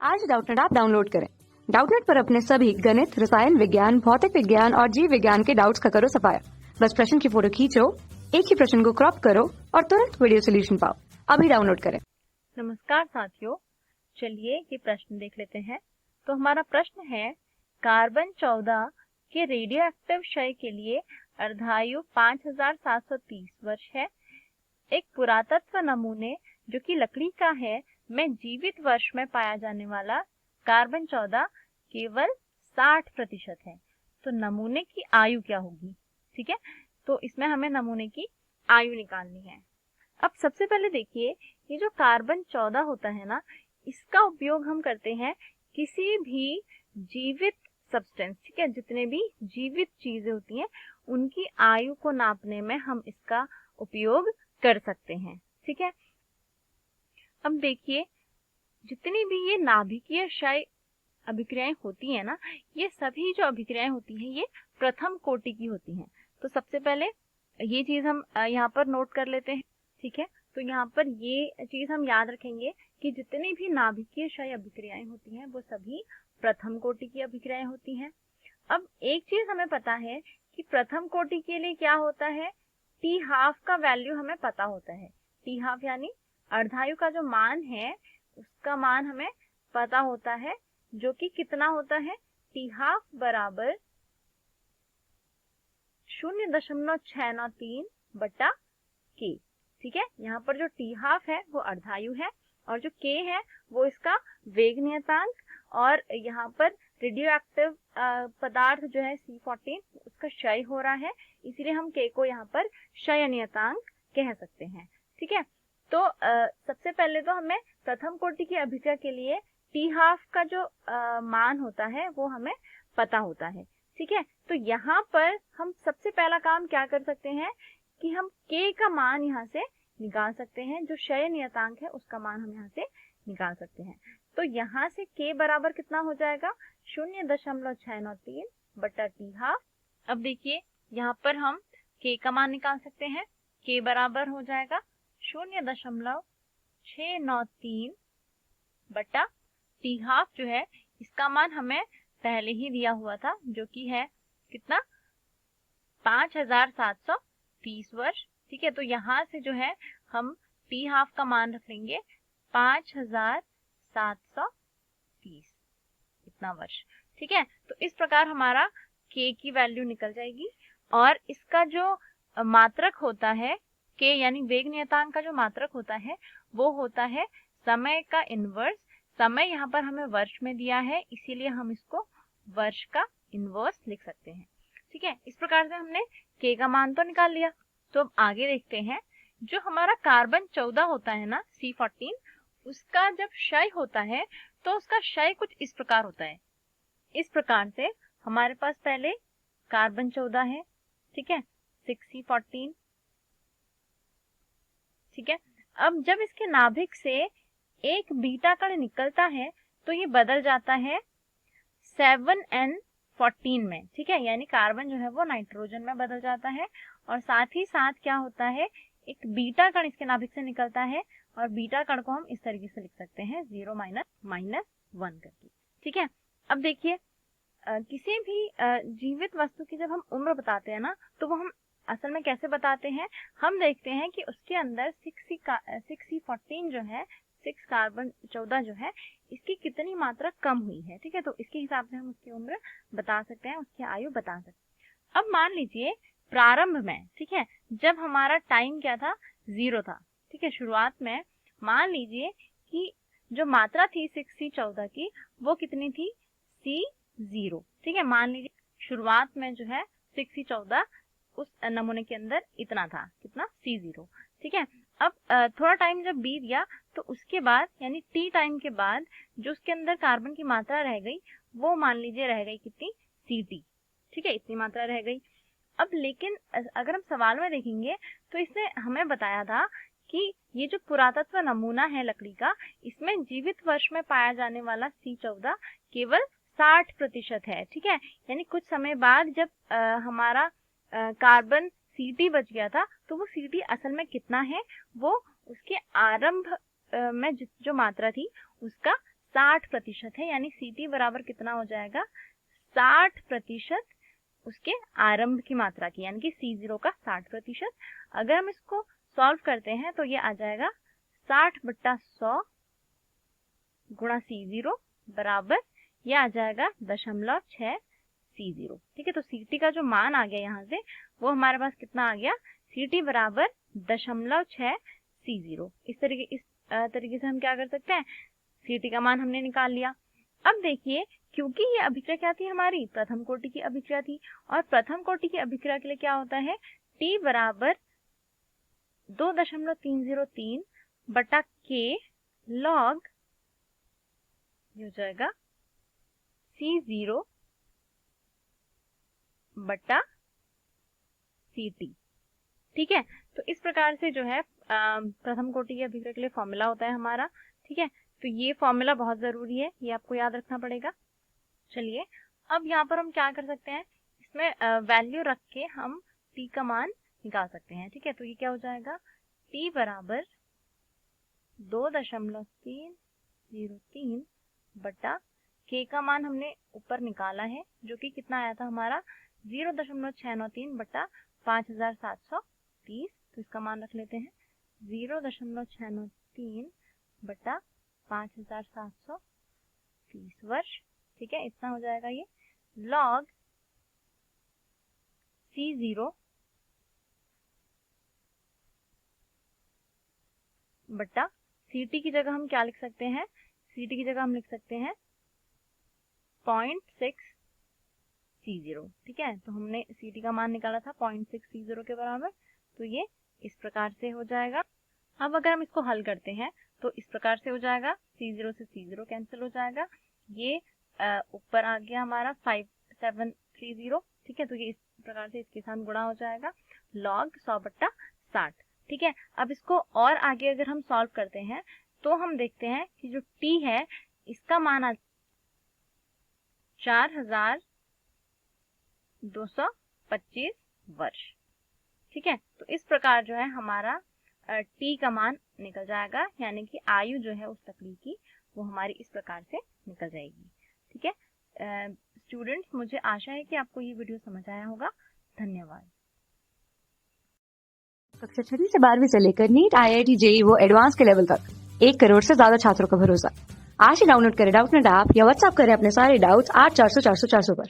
आज Doubtnut app download करें। Doubtnut पर अपने सभी गणित, रसायन विज्ञान, भौतिक विज्ञान और जीव विज्ञान के डाउट्स का करो सफाया। बस प्रश्न की फोटो खींचो, एक ही प्रश्न को क्रॉप करो और तुरंत वीडियो सोल्यूशन पाओ। अभी डाउनलोड करें। नमस्कार साथियों, चलिए ये प्रश्न देख लेते हैं। तो हमारा प्रश्न है, कार्बन 14 के रेडियो एक्टिव क्षय के लिए अर्धायु 5730 वर्ष है। एक पुरातत्व नमूने जो कि लकड़ी का है में जीवित वर्ष में पाया जाने वाला कार्बन 14 केवल 60% है। तो नमूने की आयु क्या होगी? ठीक है, तो इसमें हमें नमूने की आयु निकालनी है। अब सबसे पहले देखिए, ये जो कार्बन 14 होता है ना, इसका उपयोग हम करते हैं किसी भी जीवित सब्सटेंस, ठीक है, जितने भी जीवित चीजें होती हैं उनकी आयु को नापने में हम इसका उपयोग कर सकते हैं। ठीक है, अब देखिए, जितनी भी ये नाभिकीय क्षय अभिक्रियाएं होती हैं ना, ये सभी जो अभिक्रियाएं होती हैं ये प्रथम कोटि की होती हैं। तो सबसे पहले ये चीज हम यहाँ पर नोट कर लेते हैं। ठीक है, तो यहाँ पर ये चीज हम याद रखेंगे कि जितनी भी नाभिकीय क्षय अभिक्रियाएं होती हैं वो सभी प्रथम कोटि की अभिक्रियाएं होती हैं। अब एक चीज हमें पता है कि प्रथम कोटि के लिए क्या होता है, टी हाफ का वैल्यू हमें पता होता है। टी हाफ यानी अर्धायु का जो मान है उसका मान हमें पता होता है, जो कि कितना होता है, टी हाफ बराबर 0.693 बटा के। ठीक है, यहाँ पर जो टी हाफ है वो अर्धायु है और जो के है वो इसका वेग नियतांक, और यहाँ पर रेडियो एक्टिव पदार्थ जो है C14 उसका क्षय हो रहा है, इसीलिए हम के को यहाँ पर क्षय नियतांक कह सकते हैं। ठीक है, तो सबसे पहले तो हमें प्रथम कोटि की अभिक्रिया के लिए टी हाफ का जो मान होता है वो हमें पता होता है। ठीक है, तो यहाँ पर हम सबसे पहला काम क्या कर सकते हैं कि हम के का मान यहाँ से निकाल सकते हैं, जो क्षय नियतांक है उसका मान हम यहाँ से निकाल सकते हैं। तो यहाँ से के बराबर कितना हो जाएगा, 0.693 बटा टी हाफ। अब देखिए, यहाँ पर हम के का मान निकाल सकते हैं। के बराबर हो जाएगा 0.693 बटा टी हाफ, जो है इसका मान हमें पहले ही दिया हुआ था, जो कि है कितना, 5730 वर्ष। ठीक है, तो यहाँ से जो है हम टी हाफ का मान रख लेंगे 5730 इतना वर्ष। ठीक है, तो इस प्रकार हमारा के की वैल्यू निकल जाएगी, और इसका जो मात्रक होता है के यानी वेग नियतांक का जो मात्रक होता है वो होता है समय का इनवर्स। समय यहाँ पर हमें वर्ष में दिया है, इसीलिए हम इसको वर्ष का इनवर्स लिख सकते हैं। ठीक है, इस प्रकार से हमने के का मान तो निकाल लिया। तो अब आगे देखते हैं, जो हमारा कार्बन 14 होता है ना, C14, उसका जब क्षय होता है तो उसका क्षय कुछ इस प्रकार होता है। इस प्रकार से हमारे पास पहले कार्बन 14 है, ठीक है, 6C14। ठीक है, अब जब इसके नाभिक से एक बीटा कण निकलता है तो ये बदल जाता है 7N14 में। ठीक है, यानी कार्बन जो है वो नाइट्रोजन में बदल जाता है, और साथ ही साथ क्या होता है, एक बीटा कण इसके नाभिक से निकलता है, और बीटा कण को हम इस तरीके से लिख सकते हैं 0 -1 करके। ठीक है, अब देखिए, किसी भी जीवित वस्तु की जब हम उम्र बताते हैं ना, तो वो हम असल में कैसे बताते हैं, हम देखते हैं कि उसके अंदर 6C14 जो है, 6 कार्बन 14 जो है, इसकी कितनी मात्रा कम हुई है। ठीक है, तो इसके हिसाब से हम उसकी उम्र बता सकते हैं, उसकी आयु बता सकते हैं। अब मान लीजिए प्रारंभ में, ठीक है, जब हमारा टाइम क्या था, 0 था। ठीक है, शुरुआत में मान लीजिए कि जो मात्रा थी 6C14 की वो कितनी थी, C0। ठीक है, मान लीजिए शुरुआत में जो है 6C14 उस नमूने के अंदर इतना था, कितना, C0। ठीक है, अब थोड़ा टाइम जब बीत गया तो उसके बाद यानी टी टाइम के बाद जो उसके अंदर कार्बन की मात्रा रह गई वो मान लीजिए रह गई कितनी, Ct। ठीक है, इतनी मात्रा रह गई। अब लेकिन अगर हम सवाल में देखेंगे तो इसने हमें बताया था कि ये जो पुरातत्व नमूना है लकड़ी का, इसमें जीवित वर्ष में पाया जाने वाला C14 केवल 60% है। ठीक है, यानी कुछ समय बाद जब हमारा कार्बन Ct बच गया था तो वो Ct असल में कितना है, वो उसके आरंभ में जो मात्रा थी उसका 60% है, यानी CT बराबर कितना हो जाएगा 60% उसके आरंभ की मात्रा की, यानी कि C0 का 60%। अगर हम इसको सॉल्व करते हैं तो ये आ जाएगा 60/100 गुणा C0 बराबर ये आ जाएगा 0.6 C0। ठीक है, तो CT का जो मान आ गया यहाँ से वो हमारे पास कितना आ गया, CT बराबर 0.6 C0। इस तरीके से हम क्या कर सकते हैं, CT का मान हमने निकाल लिया। अब देखिए, क्योंकि ये अभिक्रिया क्या थी हमारी, प्रथम कोटि की अभिक्रिया थी, और प्रथम कोटि की अभिक्रिया के लिए क्या होता है, T बराबर 2.303 बटा K log ये हो जाएगा C0 बटा CT। ठीक है, तो इस प्रकार से जो है प्रथम कोटि की अभिक्रिया के लिए फॉर्मूला होता है हमारा। ठीक है, तो ये फॉर्मूला बहुत जरूरी है, ये आपको याद रखना पड़ेगा। चलिए, अब यहाँ पर हम क्या कर सकते हैं, इसमें वैल्यू रख के हम T का मान निकाल सकते हैं। ठीक है, तो ये क्या हो जाएगा, T बराबर 2.303 बटा K का मान हमने ऊपर निकाला है, जो कि कितना आया था हमारा 0.693 बटा 5730। तो इसका मान रख लेते हैं 0.693 बटा 5730 वर्ष। ठीक है, इतना हो जाएगा ये log C0 बटा CT की जगह हम क्या लिख सकते हैं, CT की जगह हम लिख सकते हैं 0.6 C0। ठीक है, तो हमने CT का मान निकाला था 0.6 C0 के बराबर, तो ये इस प्रकार से हो जाएगा। अब अगर हम इसको हल करते हैं तो इस प्रकार से हो जाएगा, C0 से C0 कैंसिल हो जाएगा, ये ऊपर आ गया हमारा 5730। ठीक है, तो ये इस प्रकार से इसके साथ गुणा हो जाएगा log 100/60। ठीक है, अब इसको और आगे अगर हम सॉल्व करते हैं तो हम देखते हैं कि जो T है इसका मान 4225 वर्ष। ठीक है, तो इस प्रकार जो है हमारा T का मान निकल जाएगा, यानी कि आयु जो है उस लकड़ी की वो हमारी इस प्रकार से निकल जाएगी। ठीक है स्टूडेंट्स, मुझे आशा है कि आपको ये वीडियो समझ आया होगा। धन्यवाद। कक्षा 6 से 12वीं से लेकर नीट, IIT, JEE वो एडवांस के लेवल तक 1 करोड़ से ज्यादा छात्रों का भरोसा। आज ही डाउनलोड करें डाउटनेट ऐप या व्हाट्सएप करें अपने सारे डाउट्स 8400 400 400 पर।